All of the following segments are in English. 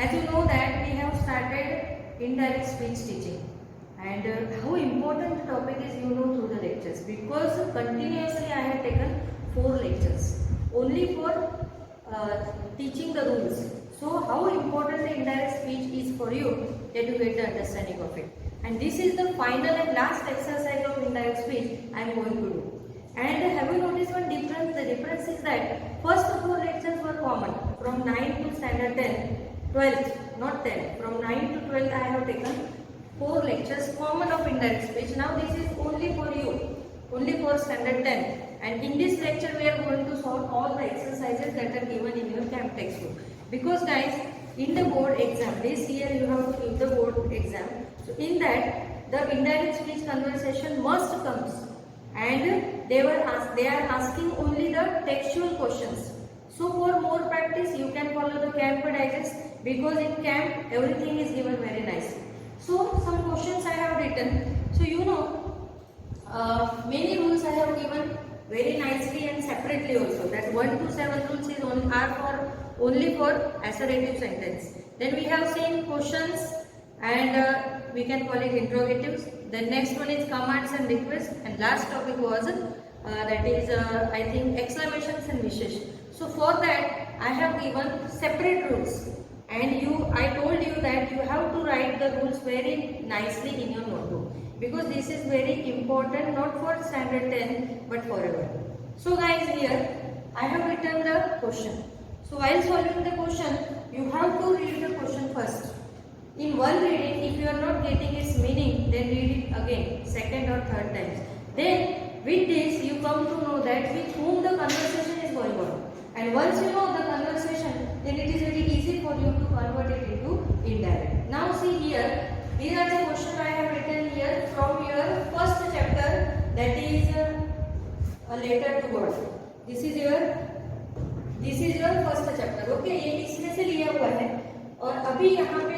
As you know that we have started indirect speech teaching, and how important the topic is through the lectures, because continuously I have taken 4 lectures only for teaching the rules. So how important the indirect speech is for you, that you get the understanding of it. And this is the final and last exercise of indirect speech I am going to do. And have you noticed one difference? The difference is that first 4 lectures were common from 9 to standard 10, 12th, not 10. From 9 to 12th I have taken 4 lectures common of indirect speech. Now this is only for you, only for standard 10. And in this lecture we are going to solve all the exercises that are given in your camp textbook. Because guys, in the board exam, this year you have to give the board exam. So in that, the indirect speech conversation must comes, and they are asking only the textual questions. So for more practice, you can follow the camp digest, because in camp everything is given very nicely. So some questions I have written. So many rules I have given very nicely and separately also. That 1 to 7 rules is only for assertive sentence. Then we have seen questions, and we can call it interrogatives. The next one is commands and requests, and last topic was I think exclamations and wishes. So for that I have given separate rules, and I told you that you have to write the rules very nicely in your notebook, because this is very important, not for standard 10 but forever. So guys, here I have written the question. So while solving the question, you have to read the question first. In one reading, if you are not getting its meaning, then read it again, second or third times. Then with this you come to know that with whom the conversation is going on. And once you know the conversation, then it is very easy for you to convert it into indirect. Now see here, these are the questions I have written here from your first chapter, that is a letter to God. This is your first chapter. Okay, ये इसमें से लिया हुआ है, और अभी यहाँ पे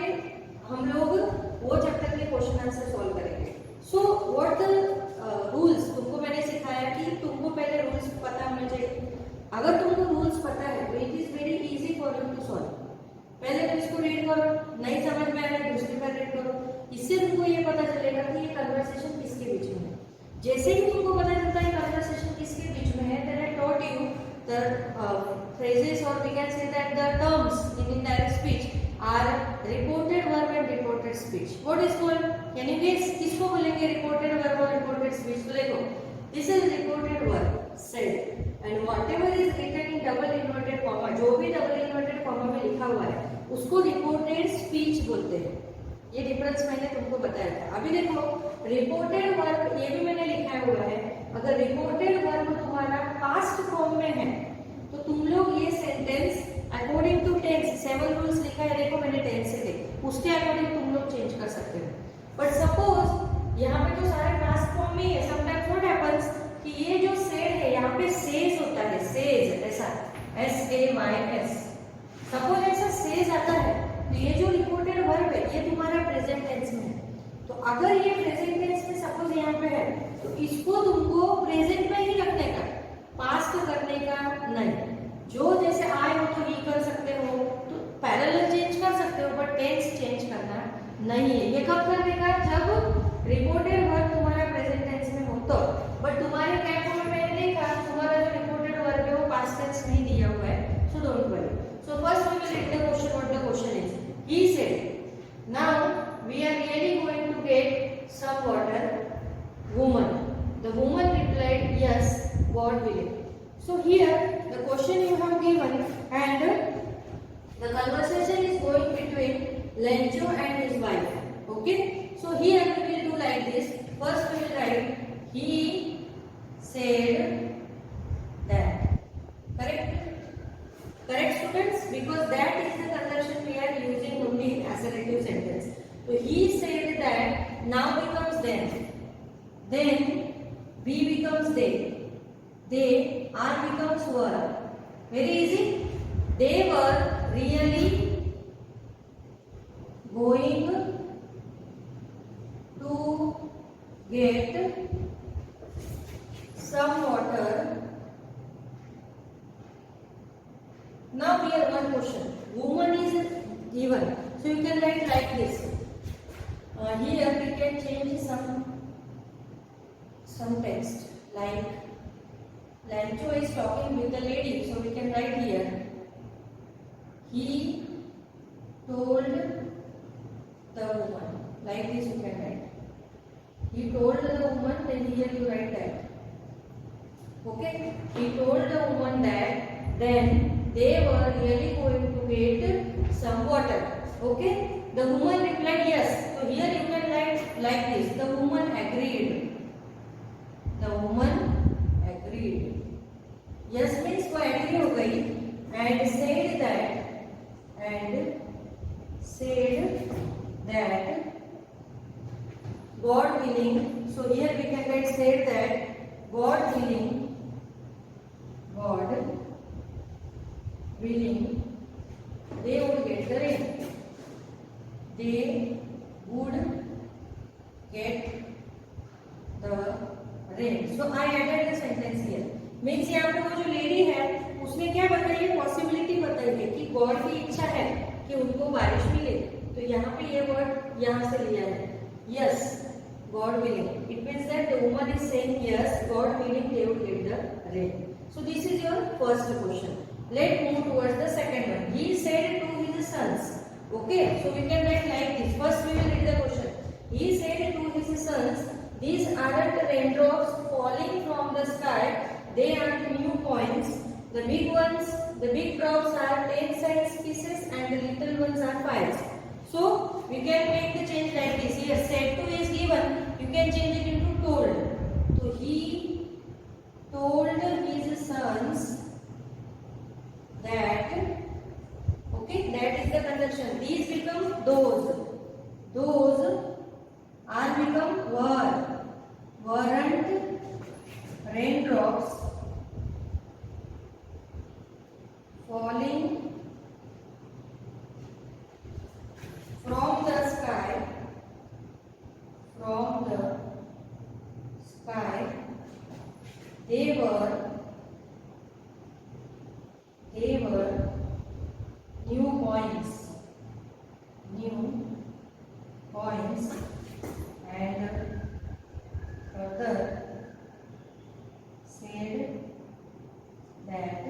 हम लोग वो चैप्टर के क्वेश्चन आंसर सॉल्व करेंगे. सो व्हाट द रूल्स, तुमको मैंने सिखाया कि तुमको पहले रूल्स पता होना चाहिए. अगर तुमको रूल्स पता है तो it is very easy for you to solve. पहले तुम इसको रीड करो, नहीं समझ में आया दूसरी बार रीड करो. इससे तुमको ये पता चलेगा कि ये कन्वर्सेशन किसके बीच में है. जैसे ही तुमको पता चलता है कन्वर्सेशन किसके बीच में है, then I taught you the phrases, or we can say that the terms in indirect speech are reported verb and reported speech. What is called? Can you guess? किसको बोलेंगे reported verb और reported speech? तो देखो, this is reported verb, said, and whatever is written in double inverted comma, जो भी double inverted comma में लिखा हुआ है, उसको reported speech बोलते हैं. ये डिफरेंस मैंने तुमको बताया था. अभी देखो, रिपोर्टेड वर्ब ये भी मैंने लिखा हुआ है. अगर रिपोर्टेड वर्ब तुम्हारा पास्ट फॉर्म में है, तो तुम लोग ये sentence according to tense, 7 rules लिखा है, देखो मैंने टेंस से लिखा, उसके अकॉर्डिंग तुम लोग चेंज कर सकते हो. बट सपोज यहाँ पे तो सारे पास्ट फॉर्म में है. समटाइम्स व्हाट हैपेंस कि ये जो सेड है, यहाँ पे सेज होता है, सेज, ऐसा SAYS. सपोज ऐसा सेज आता है, तो ये जो रिपोर्टेड वर्ब है ये तुम्हारा प्रेजेंट टेंस में है. तो अगर ये प्रेजेंट टेंस में सपोज यहाँ पे है, तो इसको तुमको प्रेजेंट में ही रखने का, पास्ट करने का नहीं. जो जैसे आए हो तो ही कर सकते हो, तो पैरेलल चेंज कर सकते हो, बट टेंस चेंज करना नहीं है. ये कब करने का? जब रिपोर्टेड वर्ब तुम्हारा प्रेजेंट टेंस में हो तो. बट तुम्हारे कैंप में मैंने देखा तुम्हारा जो रिपोर्टेड वर्ब है वो पास्ट टेंस नहीं दिया हुआ है. So don't worry. So first we will read the question. What the question is? He said, "Now we are really going to get some water, woman." The woman replied, "Yes, God willing." So here the question you have given, and the conversation is going between Lencho and his wife. Okay? So here we will do like this. First we will write, he said that. Correct? Correct students? Because that is the conjunction we are using only in assertive sentence. So he said that, now becomes then. Then be becomes they. They are becomes were. Very easy. They were really going to get some water. Now here one question. Woman is given. So you can write like this. Here we can change some text like Lancho is talking with the lady. So we can write here. He told the woman. Like this you can write. He told the woman, then here you write that. Okay? He told the woman that then they were really going to get some water. Okay? The woman replied yes. So here you can write like this. The woman agreed. The woman agreed. Yes means वो agree हो गई and said that God willing. So here we can write said that God willing, they would get the rain. They would get the rain. So I added the sentence here. Means यहाँ पे वो जो lady है उसने क्या बताई है, possibility बताई है कि गॉड की इच्छा है कि उनको बारिश मिले. तो यहाँ पे ये वर्ड यहाँ से लिया है. Yes, God willing. It means that the woman is saying yes, God willing they would get the rain. So this is your first question. Let's move towards the second one. He said to his sons. Okay, so we can write like this. First we will read the question. He said to his sons, these aren't raindrops falling from the sky. They are new coins. The big ones, the big drops are 10 cents pieces and the little ones are 5. So we can make the change like this. Here said to is given. You can change it into told. So he told his sons that. Okay, that is the conjunction. These become those. Those are become were. Weren't raindrops falling from the sky. They were new coins, and further said that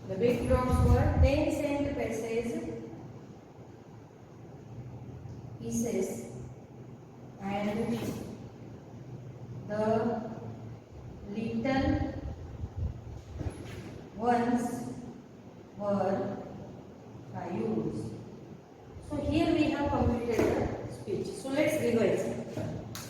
the big drops were 10 cent pieces and the little ones were 5. So here we have completed the speech. So let's revise.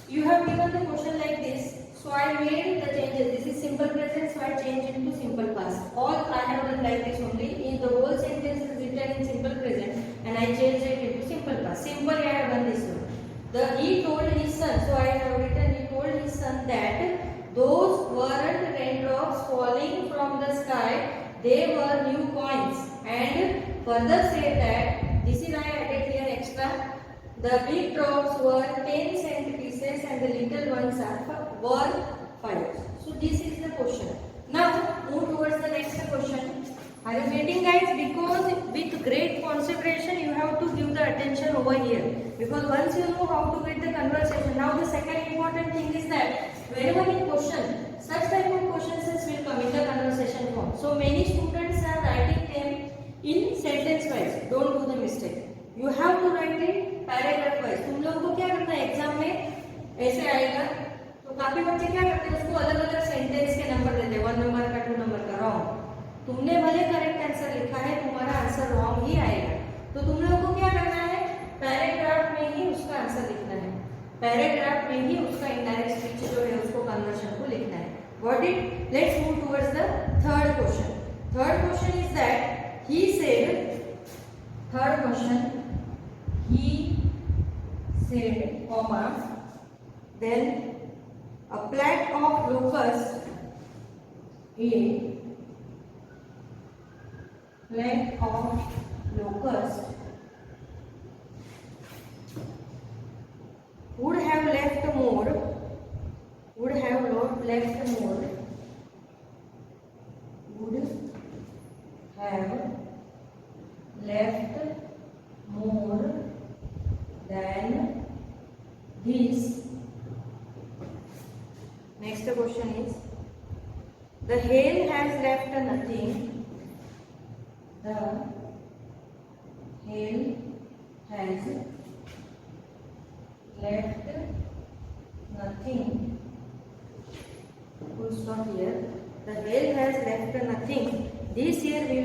You have given the question like this. So I made the changes. This is simple present, so I changed it to simple past. All I have done like this only. In the whole sentence is written in simple present, and I changed it into simple past. Simple, I have done this one. He told his son. So I have written he told his son that those weren't raindrops falling from the sky. They were new coins. And further said that this is I added here extra. The big drops were 10 cent pieces and the little ones were 5. So this is the question. Now move towards the next question. Are you getting, guys? Because with great concentration you have to give the attention over here. Because once you know how to get the conversation, now the second important thing is that whenever in question, such type of questions will come in the conversation form. So many students are writing them in sentence wise. Don't do the mistake. You have to write it paragraph wise. तुम लोगों को क्या करना है, exam में ऐसे आएगा तो काफी बच्चे क्या करते हैं, उसको अलग अलग सेंटेंस के नंबर देते हैं, 1 नंबर का 2 नंबर का. रॉन्ग. तुमने भले करेक्ट आंसर लिखा है, तुम्हारा आंसर रॉन्ग ही आएगा. तो तुम लोगों को क्या करना है, पैराग्राफ में ही उसका आंसर लिखना है. पैराग्राफ में ही उसका इनडायरेक्ट स्पीच जो है उसको कन्वर्शन को लिखना है. Got it? Let's move towards the third question. Third question is that he said. Third question. He said, comma, then a plaque of locust, would have left more left more, would have left more than this. Next question is, the hare has left nothing. The hare has left nothing. Full stop here. The hare has left nothing. This year we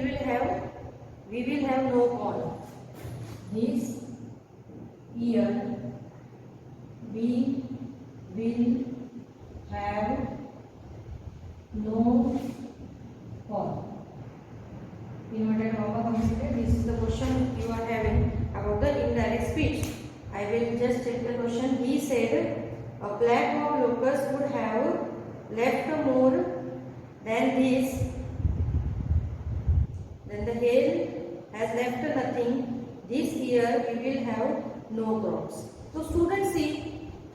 will have no corn. This year we will have no corn. Inverted comma consider. This is the question you are having about the indirect speech. I will just take the question. He said a black hawk locust would have left more than this. Then the hare has left nothing. This year we will have no crops. So students see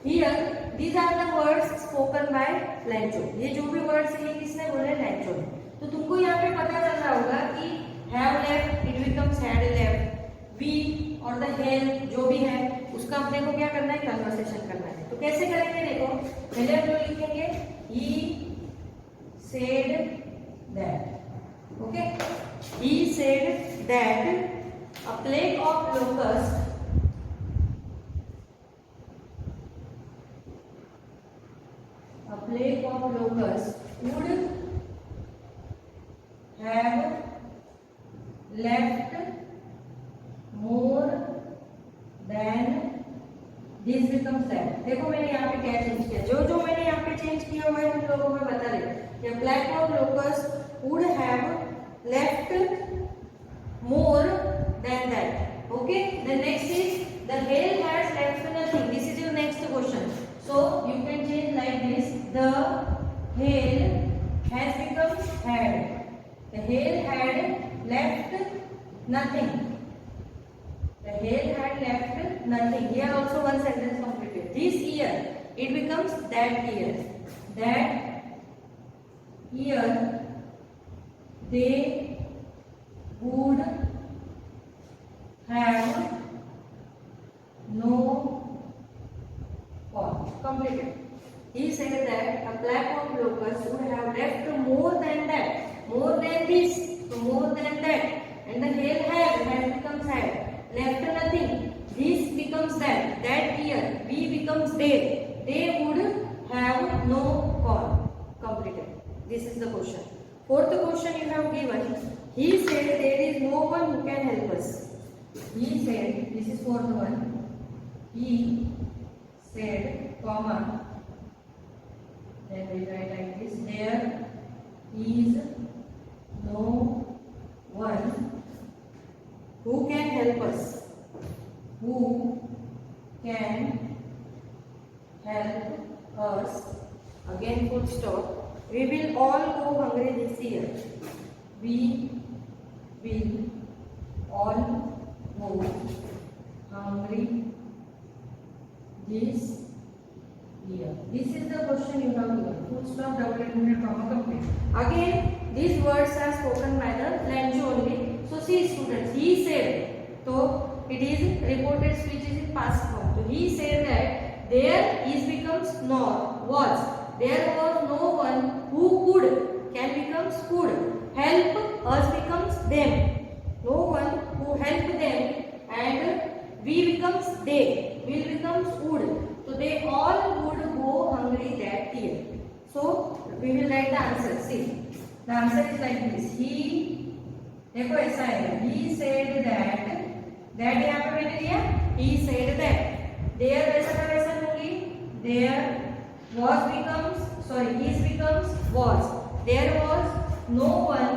here, these are the words spoken by Lancho. ये जो भी words है ये किसने बोले? Lancho ने. तो तुमको यहाँ पे पता चल रहा होगा कि have left it becomes had left. We और the hare जो भी है उसका अपने को क्या करना है? Conversation करना है. तो कैसे करेंगे देखो. पहले हम लोग लिखेंगे he said that. Okay. He said that a plague of locusts would have left more than this becomes that. देखो मैंने यहाँ पे क्या चेंज किया, जो मैंने यहाँ पे चेंज किया हुआ है तुम लोगों को बता रहे कि black hawk locust would have left more than that. Okay. The next is the hare has left nothing. This is your next question. So you can change like this. The hare has become had. The hare had left nothing. The hare had left nothing. Here also one sentence completed. This year it becomes that year. That year they would have no corn. Completed. He said that a black hawk locust would have left more than that, more than this, so more than that. And the hare has becomes had, left nothing. This becomes that year, we becomes they would have no corn. Completed. This is the question. Fourth question you have given. He said there is no one who can help us. He said, this is fourth one. He said, comma, then we write like this. There is no one who can help us. Who can help us? Again full stop. We will all go hungry this year. We will all go hungry this year. This is the question you have given. Full stop, double inverted comma, complete. Again, these words are spoken by the Lancho only. So see students, he said. So it is reported speech is in past form. So he said that there is becomes nor was. There was no one who could, can becomes could, help us becomes them. No one who helped them, and we becomes they, will becomes would. So they all would go hungry that year. So we will write the answer. See, the answer is like this. He, देखो ऐसा है. He said that यहाँ पे मैंने लिया. He said that. There वैसा का वैसा लूँगी. There was becomes, sorry, is becomes was. There was no one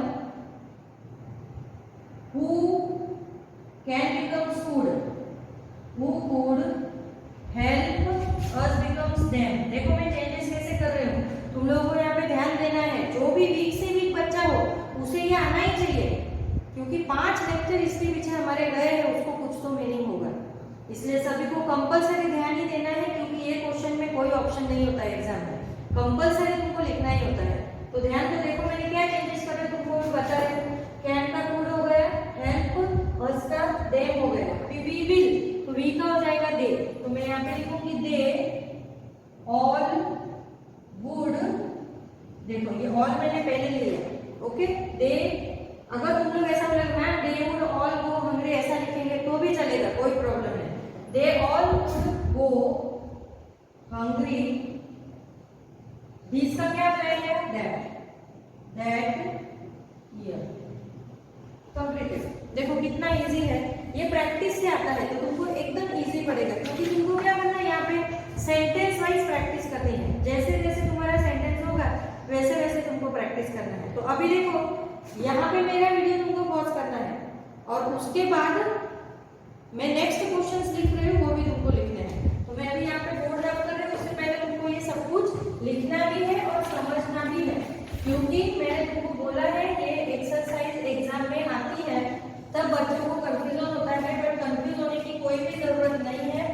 who can becomes could, who could help us becomes them. देखो मैं चेंजेस कैसे कर रही हूँ. तुम लोगों को यहाँ पे ध्यान देना है. जो भी वीक से वीक बच्चा हो उसे ये आना ही चाहिए, क्योंकि 5 लेक्चर इसके पीछे हमारे गए हैं, उसको कुछ तो मीनिंग होगा. इसलिए सभी को कंपलसरी ध्यान ही देना है, क्योंकि ये क्वेश्चन में कोई ऑप्शन नहीं होता है एग्जाम में. कंपलसरी तुमको लिखना ही होता है। तो ध्यान तो देखो मैंने क्या चेंजेस करे तुमको बता रही हूँ। कैन का कुड हो गया, हेल्प अस का देम हो गया। अभी वी विल, तो वी का हो जाएगा दे, तो मैं यहाँ पे लिखूंगी दे ऑल वुड। देखो ये ऑल मैंने पहले लिया, ओके। दे, अगर तुम लोग ऐसा बोलोगे ma'am they would all go hungry ऐसा लिखेंगे तो भी चलेगा, कोई प्रॉब्लम नहीं। They all would go hungry, this का क्या पहले है दैट ईयर, कंप्लीटेड। देखो कितना इजी है, ये प्रैक्टिस से आता है तो तुमको एकदम इजी पड़ेगा, क्योंकि तुमको क्या करना है यहाँ पे सेंटेंस वाइज प्रैक्टिस करनी है। जैसे जैसे तुम्हारा सेंटेंस होगा वैसे वैसे तुमको प्रैक्टिस करना है। तो अभी देखो यहाँ पे मेरा वीडियो तुमको पॉज करना है और उसके बाद मैं नेक्स्ट क्वेश्चंस लिख रही हूँ वो भी तुमको लिखने हैं। तो मैं अभी यहाँ पे बोर्ड रब कर रही हूँ, उससे पहले तुमको ये सब कुछ लिखना भी है और समझना भी है, क्योंकि मैंने तुमको बोला है ये एक्सरसाइज एग्जाम में आती है तब बच्चों को कंफ्यूजन होता है, बट कंफ्यूज होने की कोई भी जरूरत नहीं है।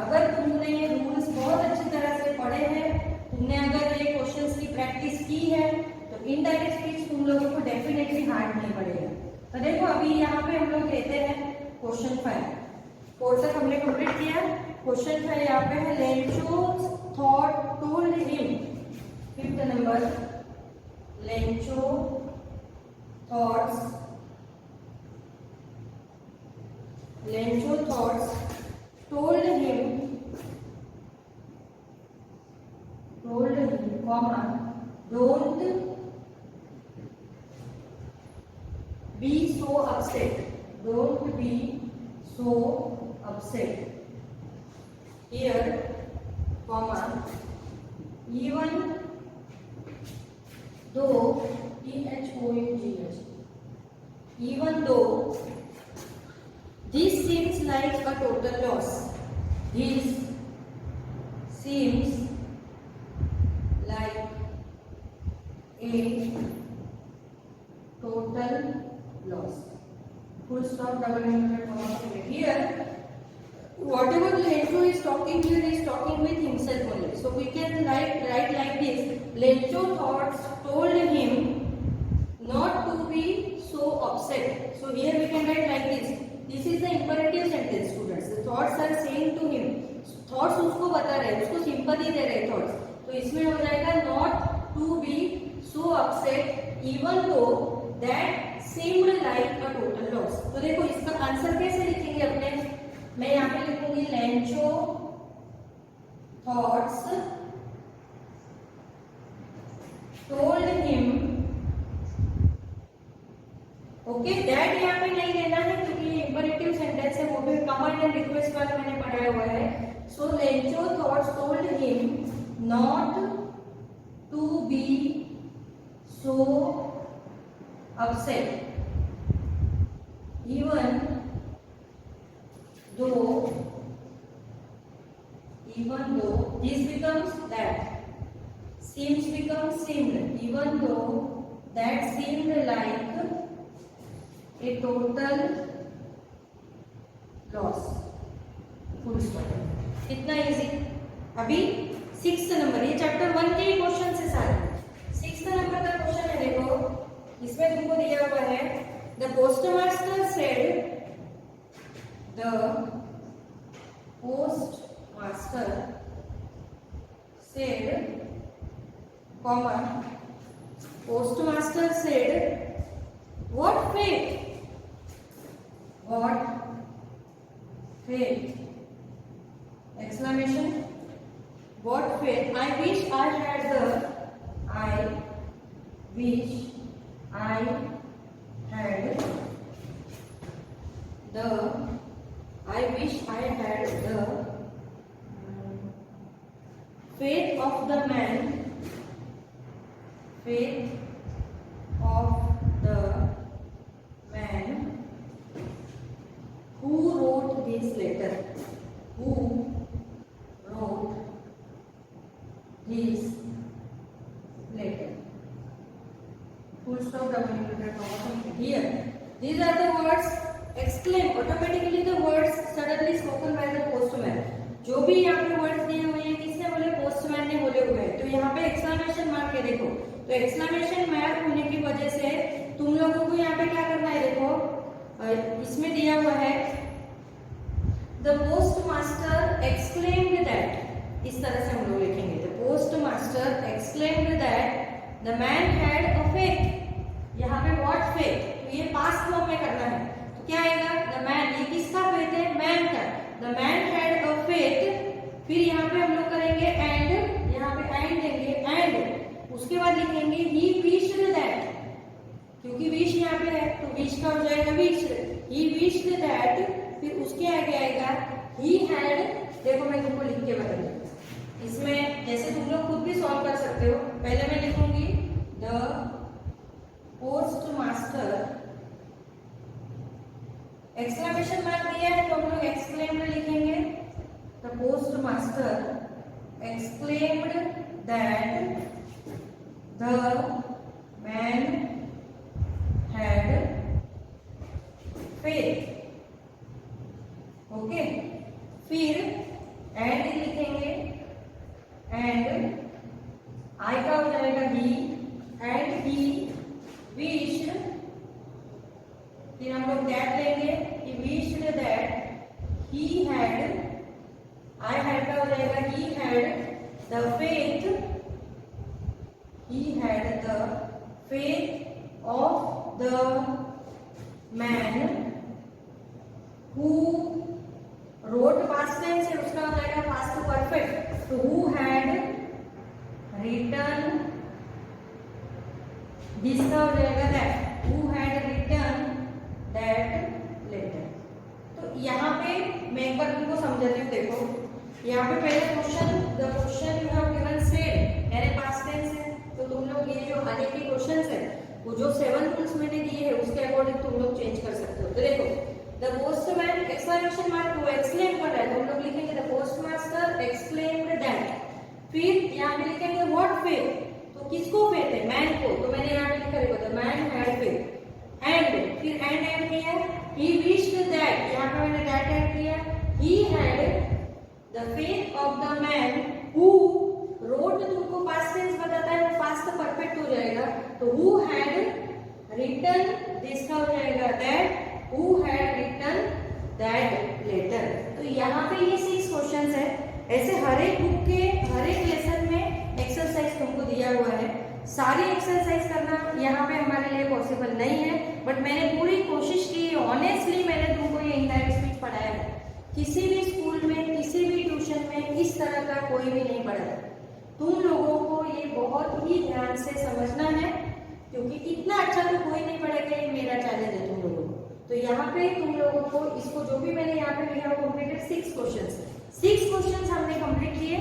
अगर तुमने ये रूल्स बहुत अच्छी तरह से पढ़े हैं, तुमने अगर ये क्वेश्चंस की प्रैक्टिस की है तो इनडायरेक्ट स्पीच तुम लोगों को डेफिनेटली हार्ड नहीं पड़ेगा। तो देखो अभी यहाँ पे हम लोग लेते हैं क्वेश्चन 5, 4 तक हमने कंप्लीट किया। क्वेश्चन 5 यहाँ पे है Lencho thought told him, 5th number, Lencho thoughts told him, comma, don't be so upset. Don't be so upset. Here, comma, even though, THOUGH, even though this seems like a total loss. This seems like a total loss. Full stop, double inverted comma. Here, whatever Lencho is talking here is talking with himself only. So we can write like this. Lencho thoughts told him not to be so upset. So here we can write like this. This is the imperative sentence, students. The thoughts are saying to him. Thoughts उसको बता रहे हैं, उसको sympathy दे रहे हैं thoughts. तो इसमें हो जाएगा not to be so upset even though that seemed like a total loss. तो देखो इसका आंसर कैसे लिखेंगे अपने, मैं यहाँ पे लिखूंगी Lencho thoughts told him. Okay, that यहाँ पे नहीं लेना है क्योंकि ये इंपरेटिव सेंटेंस है, वो भी कमांड एंड रिक्वेस्ट वाला मैंने पढ़ाया हुआ है। So Lencho thoughts told him not to be so upset even though this becomes that, seems becomes seemed, even though that seemed like a total loss. Full stop. कितना easy. अभी 6th number, ये chapter 1 के question से सारे 6th number का question है। देखो इसमें तुमको दिया हुआ है the postmaster said, postmaster said what fate, exclamation, what fate, I wish I had the faith of the man who wrote this letter. Full stop, double inverted comma. Here, these are the words. Exclaim, automatically the words suddenly spoken by the postman. जो भी यहाँ पे words दिए हुए हैं किसने बोले, postman ने बोले हुए हैं। तो यहाँ पे एक्सक्लेमेशन मार्क है, देखो, तो एक्सक्लेमेशन मार्क होने की वजह से तुम लोगों को यहाँ पे क्या करना है, देखो इसमें दिया हुआ है the post master exclaimed that, इस तरह से हम लोग लिखेंगे, the post master exclaimed that the man had a faith. यहाँ पे व्हाट फेथ, तो ये पास्ट फॉर्म में करना है, तो क्या आएगा, द मैन, ये किसका फेथ है, मैन का, the man had a faith. फिर यहाँ पे हम लोग करेंगे एंड, यहाँ पे एंड देंगे, एंड उसके बाद लिखेंगे ही विश्ड दैट, क्योंकि विश यहाँ पे है तो विश का हो जाएगा विश्ड, ही विश्ड दैट। फिर उसके आगे आएगा ही हैड, देखो मैं तुमको लिख के बता दूं, इसमें जैसे तुम लोग खुद भी सॉल्व कर सकते हो। पहले मैं लिखूंगी the post master, exclamation mark दिया है तो हम लोग एक्सक्लेम्ड लिखेंगे, the post master exclaimed that the man had faith. Okay, फिर एंड लिखेंगे, एंड आई का हो जाएगा ही, एंड ही विश्ड, फिर हम लोग दैट लेंगे, he wished that he had, I had का हो जाएगा he had the faith, he had the faith of the man who wrote, past tense है उसका हो जाएगा पास्ट परफेक्ट, तो हु हैड रिटन, जिसका हो जाएगा that, who had written that letter. तो यहाँ पे मैं एक बार तुमको समझाती हूँ, देखो यहाँ पे पहले question, the question you have given said, मेरे पास टेंस है, तो तुम लोग ये जो आगे के क्वेश्चंस है वो जो 7 रूल्स मैंने दिए हैं उसके अकॉर्डिंग तुम लोग चेंज कर सकते हो। तो देखो द पोस्टमैन, एक्सक्लेमेशन मार्क वो एक्सक्लेम कर रहा है तो हम लोग लिखेंगे the post master exclaimed that, फिर यहाँ पे लिखेंगे व्हाट फेथ, तो किसको फेथ है, मैन को, तो मैंने यहाँ पे लिखा है the man had faith, and फिर एंड ऐड किया, ही विश्ड दैट, यहाँ पे मैंने दैट ऐड किया, ही had the faith of the man who road, तुमको पास्ट टेंस बताता है वो पास्ट परफेक्ट हो जाएगा, तो हु हैड रिटन, दिस का हो जाएगा that, who had written that letter. तो यहाँ पे ये 6 क्वेश्चंस है, ऐसे हर एक बुक के हर एक लेसन में एक्सरसाइज तुमको दिया हुआ है, सारी एक्सरसाइज करना यहाँ पे हमारे लिए पॉसिबल नहीं है, बट मैंने पूरी कोशिश की, ऑनेस्टली मैंने तुमको ये इनडायरेक्ट स्पीच पढ़ाया है, किसी भी स्कूल में किसी भी ट्यूशन में इस तरह का कोई भी नहीं पढ़ा। तुम लोगों को ये बहुत ही ध्यान से समझना है, क्योंकि इतना अच्छा तो कोई नहीं पढ़ेगा, ये मेरा चैलेंज है तुम लोगों को। तो यहाँ पे तुम लोगों को इसको जो भी मैंने यहाँ पे लिखा है कंप्लीटेड 6 क्वेश्चंस हमने कंप्लीट किए,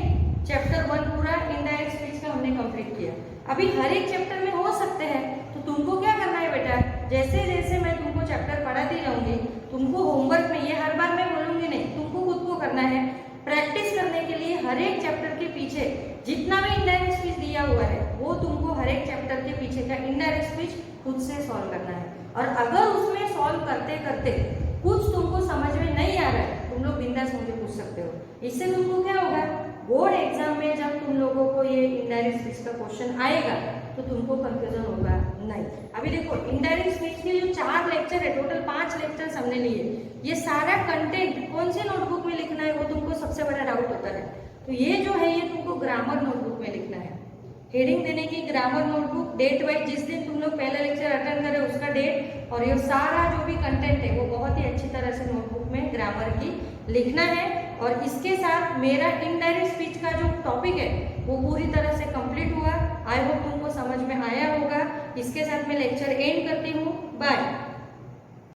चैप्टर 1 पूरा इनडायरेक्ट स्पीच का हमने कंप्लीट किया। अभी हर एक चैप्टर में हो सकते हैं, तो तुमको क्या करना है बेटा, जैसे जैसे मैं तुमको चैप्टर पढ़ाती जाऊंगी, तुमको होमवर्क में, ये हर बार मैं बोलूंगी नहीं, तुमको खुद को करना है, प्रैक्टिस करने के लिए हर एक चैप्टर के पीछे जितना भी इनडायरेक्ट स्पीच दिया हुआ है वो तुमको हर एक चैप्टर के पीछे का इनडायरेक्ट स्पीच खुद से सॉल्व करना है। और अगर उसमें सॉल्व करते करते कुछ तुमको समझ में नहीं आ रहा है, तुम लोग बिंदास मुझे पूछ सकते हो। इससे तुमको क्या होगा, बोर्ड एग्जाम में जब तुम लोगों को ये इनडायरेक्ट स्पीच का क्वेश्चन आएगा तो तुमको कंफ्यूजन होगा नहीं। अभी देखो इनडायरेक्ट स्पीच के जो 4 लेक्चर है, टोटल 5 लेक्चर हमने लिए, ये सारा कंटेंट कौन सी नोटबुक में लिखना है वो तुमको सबसे बड़ा डाउट होता है। तो ये जो है ये तुमको ग्रामर नोटबुक में लिखना है, हेडिंग देने की ग्रामर नोटबुक, डेट वाइज जिस दिन तुम लोग पहला लेक्चर अटेंड करे उसका डेट, और ये सारा जो भी कंटेंट है वो बहुत ही अच्छी तरह से नोटबुक में ग्रामर की लिखना है। और इसके साथ मेरा इनडायरेक्ट स्पीच का जो टॉपिक है वो पूरी तरह से कंप्लीट हुआ। आई होप तुमको समझ में आया होगा। इसके साथ मैं लेक्चर एंड करती हूँ। बाय।